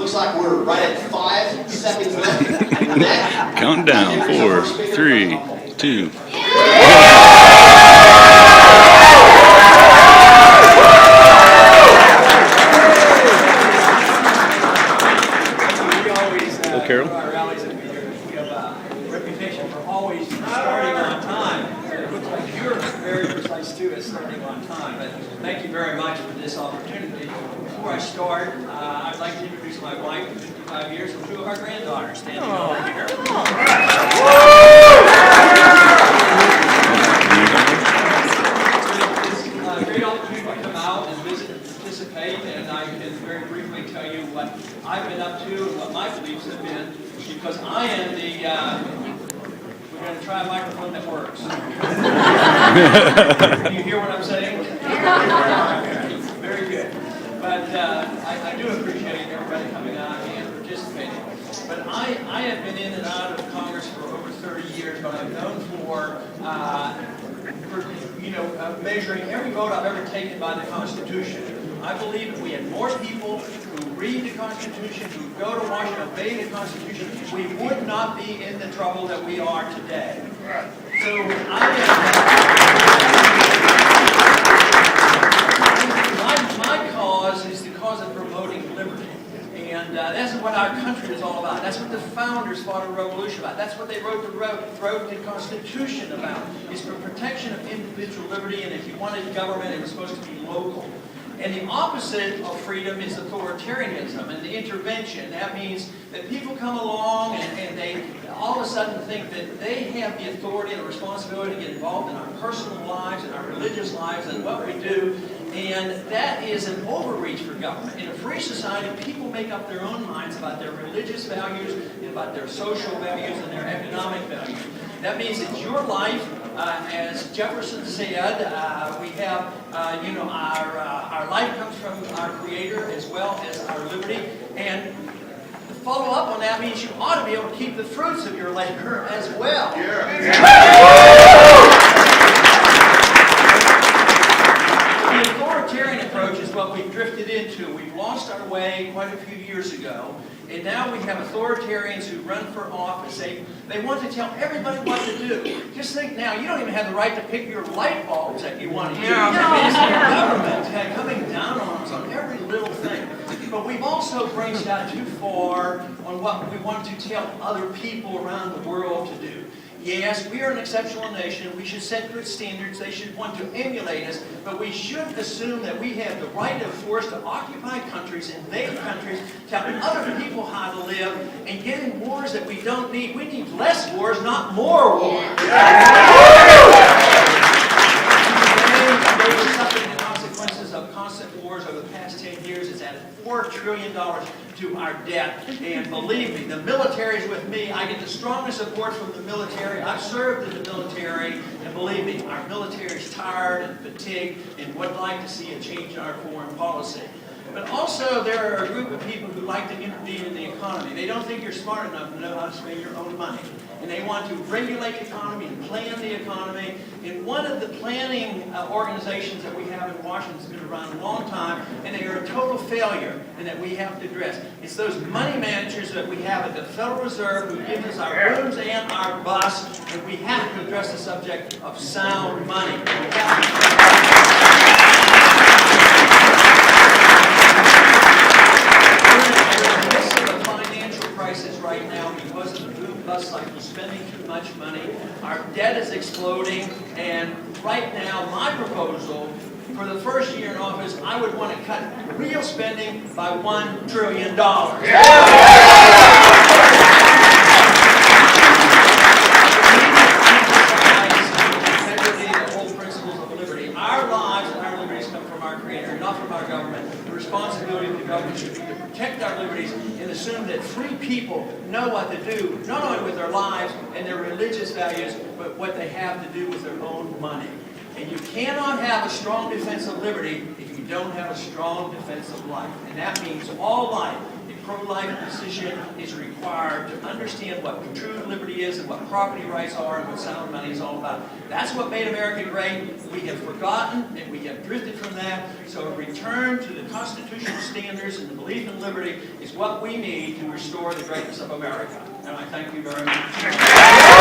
Looks like we're right at 5 seconds left. Count down. 4, 3, 2. Carol? Our rallies that we do, we have a reputation for always starting on time. It looks like you're very precise too at starting on time. But thank you very much for this opportunity. Before I start, I'd like to introduce my wife of 55 years and 2 of our granddaughters standing over here. It's a great opportunity to come out and visit and participate, and I can very briefly tell you what I've been up to and what my beliefs have been, because I am the, we're going to try a microphone that works. Can you hear what I'm saying? Very good. But I do appreciate everybody coming out and participating. But I have been in and out of Congress for over 30 years, but I'm known for measuring every vote I've ever taken by the Constitution. I believe if we had more people who read the Constitution, who go to Washington, obey the Constitution, we would not be in the trouble that we are today. So my cause is the cause of promoting liberty. And that's what our country is all about. That's what the founders fought a revolution about. That's what they wrote the Constitution about. It's for protection of individual liberty, and if you wanted government, it was supposed to be local. And the opposite of freedom is authoritarianism and the intervention. That means that people come along and they all of a sudden think that they have the authority and the responsibility to get involved in our personal lives and our religious lives and what we do. And that is an overreach for government. In a free society, people make up their own minds about their religious values, and about their social values, and their economic values. That means it's your life. As Jefferson said, we have, our life comes from our Creator as well as our liberty. And to follow up on that means you ought to be able to keep the fruits of your labor as well. The authoritarian approach is what we've drifted into. We've lost our way quite a few years ago. And now we have authoritarians who run for office. They want to tell everybody what to do. Just think now, you don't even have the right to pick your light bulbs that you want to use. It's the government coming down on us on every little thing. But we've also branched out too far on what we want to tell other people around the world to do. Yes, we are an exceptional nation. We should set good standards. They should want to emulate us. But we shouldn't assume that we have the right of force to occupy countries, invade countries, tell other people how to live, and get in wars that we don't need. We need less wars, not more wars. Today we're suffering the consequences of constant wars over the past 10 years. It's added $4 trillion to our debt. And believe me, the military is with me. I get the strongest support from the military. I've served in the military. And believe me, our military is tired and fatigued and would like to see a change in our foreign policy. But also, there are a group of people who like to intervene in the economy. They don't think you're smart enough to know how to spend your own money. And they want to regulate the economy and plan the economy. And one of the planning organizations that we have in Washington has been around a long time, and they are a total failure, and that we have to address. It's those money managers that we have at the Federal Reserve who give us our rooms and our bus, and we have to address the subject of sound money. Right now, because of the boom bust cycle, spending too much money, our debt is exploding, and right now, my proposal for the first year in office, I would want to cut real spending by $1 trillion. The whole principles of liberty. Our lives and our liberties come from our Creator, not from our government. The responsibility of the government should be to protect our liberties and assume that free people know what to do, not only with their lives and their religious values, but what they have to do with their own money. And you cannot have a strong defense of liberty if you you don't have a strong defense of life. And that means all life, a pro-life decision is required to understand what true liberty is and what property rights are and what sound money is all about. That's what made America great. We have forgotten and we have drifted from that. So a return to the constitutional standards and the belief in liberty is what we need to restore the greatness of America. And I thank you very much.